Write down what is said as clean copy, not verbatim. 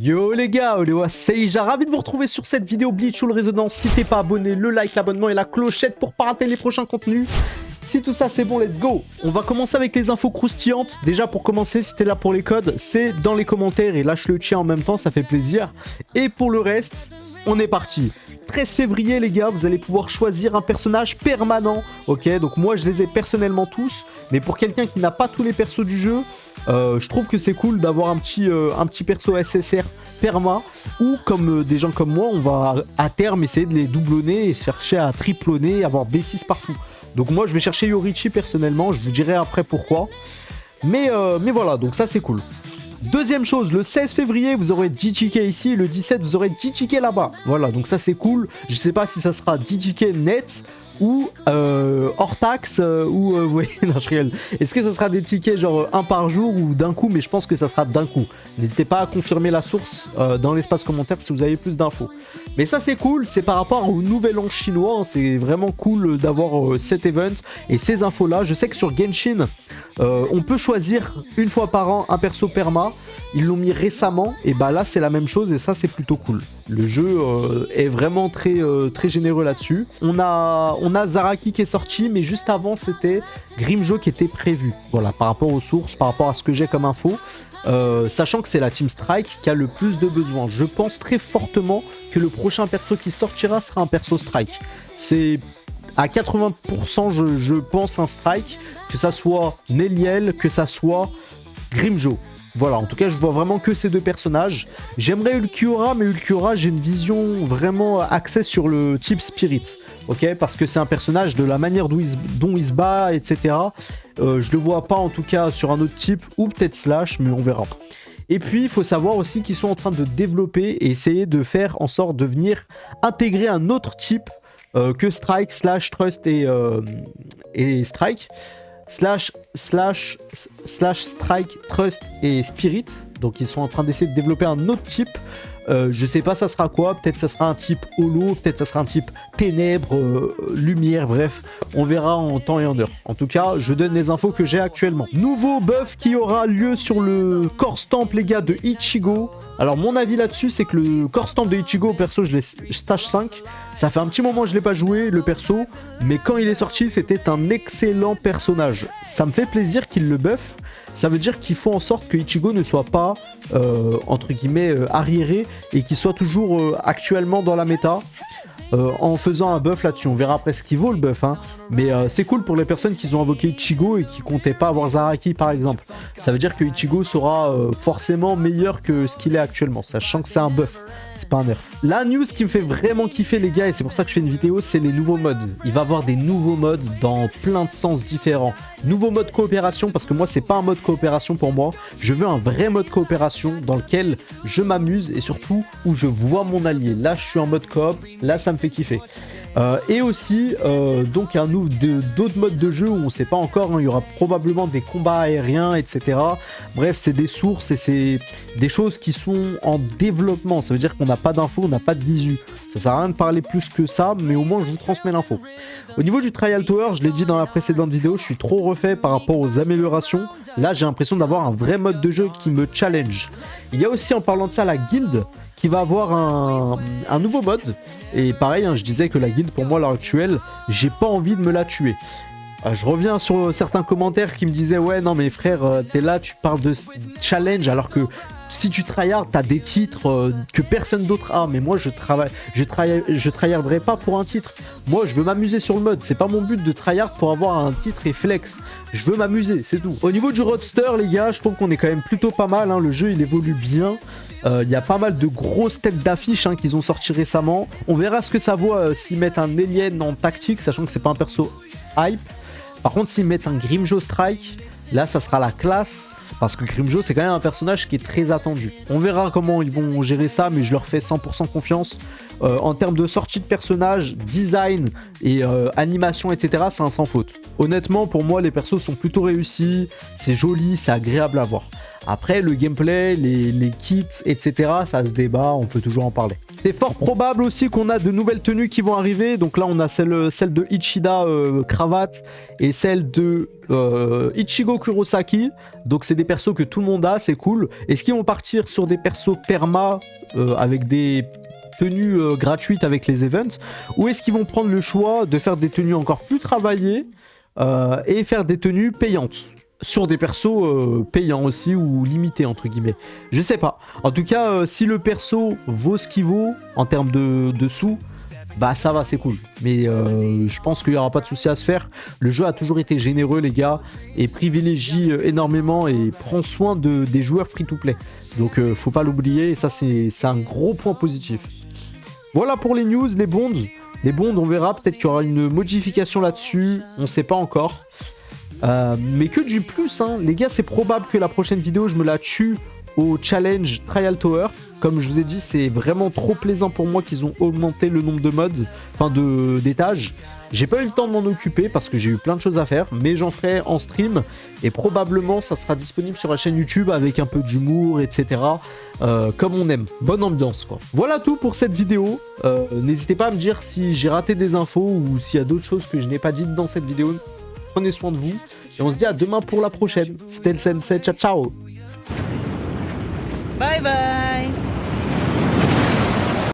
Yo les gars, Olewa Seija, ravi de vous retrouver sur cette vidéo Bleach Soul Resonance. Si t'es pas abonné, le like, l'abonnement et la clochette pour pas rater les prochains contenus. Si tout ça c'est bon, let's go. On va commencer avec les infos croustillantes. Déjà pour commencer, si t'es là pour les codes, c'est dans les commentaires et lâche le tien en même temps, ça fait plaisir. Et pour le reste, on est parti. 13 février les gars, vous allez pouvoir choisir un personnage permanent. Ok, donc moi je les ai personnellement tous. Mais pour quelqu'un qui n'a pas tous les persos du jeu, je trouve que c'est cool d'avoir un petit perso SSR perma. Ou comme des gens comme moi, on va à terme essayer de les doublonner et chercher à triplonner, avoir B6 partout. Donc moi je vais chercher Yorichi personnellement, je vous dirai après pourquoi. Mais voilà, donc ça c'est cool. Deuxième chose, le 16 février, vous aurez DTK ici, le 17, vous aurez DTK là-bas. Voilà, donc ça c'est cool. Je sais pas si ça sera DTK net ou hors taxe ou... ouais, non, je rigole. Est-ce que ça sera des tickets genre un par jour ou d'un coup? Mais je pense que ça sera d'un coup. N'hésitez pas à confirmer la source dans l'espace commentaire si vous avez plus d'infos. Mais ça c'est cool, c'est par rapport au nouvel an chinois. Hein, c'est vraiment cool d'avoir cet event et ces infos-là. Je sais que sur Genshin... on peut choisir une fois par an un perso perma. Ils l'ont mis récemment et bah là c'est la même chose et ça c'est plutôt cool. Le jeu est vraiment très généreux là-dessus. On a Zaraki qui est sorti, mais juste avant c'était Grimmjow qui était prévu. Voilà, par rapport aux sources, par rapport à ce que j'ai comme info. Sachant que c'est la Team Strike qui a le plus de besoins. Je pense très fortement que le prochain perso qui sortira sera un perso Strike. C'est à 80% je pense un Strike, que ça soit Neliel, que ça soit Grimmjow. Voilà, en tout cas je vois vraiment que ces deux personnages. J'aimerais Ulquiorra, mais Ulquiorra j'ai une vision vraiment axée sur le type Spirit. Ok, parce que c'est un personnage de la manière dont il se bat, etc. Je le vois pas en tout cas sur un autre type, ou peut-être Slash, mais on verra. Et puis, il faut savoir aussi qu'ils sont en train de développer et essayer de faire en sorte de venir intégrer un autre type que Strike, Slash, Trust et Strike. Slash, Strike, Trust et Spirit. Donc ils sont en train d'essayer de développer un autre type. Je sais pas ça sera quoi, peut-être ça sera un type holo, peut-être ça sera un type ténèbres, lumière, bref, on verra en temps et en heure. En tout cas, je donne les infos que j'ai actuellement. Nouveau buff qui aura lieu sur le corps stamp les gars de Ichigo. Alors mon avis là-dessus c'est que le corps stamp de Ichigo, perso je l'ai stage 5. Ça fait un petit moment que je l'ai pas joué le perso, mais quand il est sorti c'était un excellent personnage. Ça me fait plaisir qu'il le buff. Ça veut dire qu'il faut en sorte que Ichigo ne soit pas, entre guillemets, arriéré et qu'il soit toujours actuellement dans la méta. En faisant un buff là-dessus, on verra après ce qu'il vaut le buff, hein. Mais c'est cool pour les personnes qui ont invoqué Ichigo et qui comptaient pas avoir Zaraki par exemple. Ça veut dire que Ichigo sera forcément meilleur que ce qu'il est actuellement, sachant que c'est un buff, c'est pas un nerf. La news qui me fait vraiment kiffer les gars, et c'est pour ça que je fais une vidéo, c'est les nouveaux modes. Il va y avoir des nouveaux modes dans plein de sens différents. Nouveau mode coopération, parce que moi c'est pas un mode coopération pour moi, je veux un vrai mode coopération dans lequel je m'amuse et surtout où je vois mon allié. Là je suis en mode coop, là ça me fait kiffer. Et aussi donc d'autres modes de jeu où on sait pas encore, hein, il y aura probablement des combats aériens, etc. Bref, c'est des sources et c'est des choses qui sont en développement. Ça veut dire qu'on n'a pas d'infos, on n'a pas de visu. Ça sert à rien de parler plus que ça, mais au moins je vous transmets l'info. Au niveau du Trial Tower, je l'ai dit dans la précédente vidéo, je suis trop refait par rapport aux améliorations. Là, j'ai l'impression d'avoir un vrai mode de jeu qui me challenge. Il y a aussi, en parlant de ça, la guilde qui va avoir un nouveau mode. Et pareil, hein, je disais que la guilde, pour moi, à l'heure actuelle, j'ai pas envie de me la tuer. Je reviens sur certains commentaires qui me disaient « Ouais, non mais frère, t'es là, tu parles de challenge alors que si tu tryhard, t'as des titres que personne d'autre a. Mais moi, je tryharderai pas pour un titre. Moi, je veux m'amuser sur le mode. C'est pas mon but de tryhard pour avoir un titre et flex. Je veux m'amuser, c'est tout. Au niveau du roadster, les gars, je trouve qu'on est quand même plutôt pas mal. Hein. Le jeu, il évolue bien. Il y a pas mal de grosses têtes d'affiches hein, qu'ils ont sorti récemment. On verra ce que ça vaut s'ils mettent un alien en tactique, sachant que c'est pas un perso hype. Par contre, s'ils mettent un Grimmjow Strike, là, ça sera la classe. Parce que Grimmjow, c'est quand même un personnage qui est très attendu. On verra comment ils vont gérer ça, mais je leur fais 100% confiance. En termes de sortie de personnage, design et animation, etc., c'est un sans faute. Honnêtement, pour moi, les persos sont plutôt réussis. C'est joli, c'est agréable à voir. Après, le gameplay, les kits, etc., ça se débat, on peut toujours en parler. C'est fort probable aussi qu'on a de nouvelles tenues qui vont arriver. Donc là, on a celle de Ichida cravate et celle de Ichigo Kurosaki. Donc c'est des persos que tout le monde a, c'est cool. Est-ce qu'ils vont partir sur des persos perma avec des tenues gratuites avec les events, ou est-ce qu'ils vont prendre le choix de faire des tenues encore plus travaillées et faire des tenues payantes sur des persos payants aussi ou limités entre guillemets. Je sais pas. En tout cas, si le perso vaut ce qu'il vaut en termes de sous, bah ça va, c'est cool. Mais je pense qu'il n'y aura pas de souci à se faire. Le jeu a toujours été généreux les gars et privilégie énormément et prend soin des joueurs free-to-play. Donc faut pas l'oublier et ça c'est un gros point positif. Voilà pour les news, les bonds. Les bonds, on verra, peut-être qu'il y aura une modification là-dessus, on sait pas encore. Mais que du plus, hein. Les gars, c'est probable que la prochaine vidéo, je me la tue au challenge Trial Tower. Comme je vous ai dit, c'est vraiment trop plaisant pour moi qu'ils ont augmenté le nombre de mods, enfin d'étages. J'ai pas eu le temps de m'en occuper parce que j'ai eu plein de choses à faire, mais j'en ferai en stream et probablement ça sera disponible sur la chaîne YouTube avec un peu d'humour, etc. Comme on aime, bonne ambiance quoi. Voilà tout pour cette vidéo. N'hésitez pas à me dire si j'ai raté des infos ou s'il y a d'autres choses que je n'ai pas dites dans cette vidéo. Prenez soin de vous et on se dit à demain pour la prochaine. C'était le Sensei, ciao ciao. Bye bye.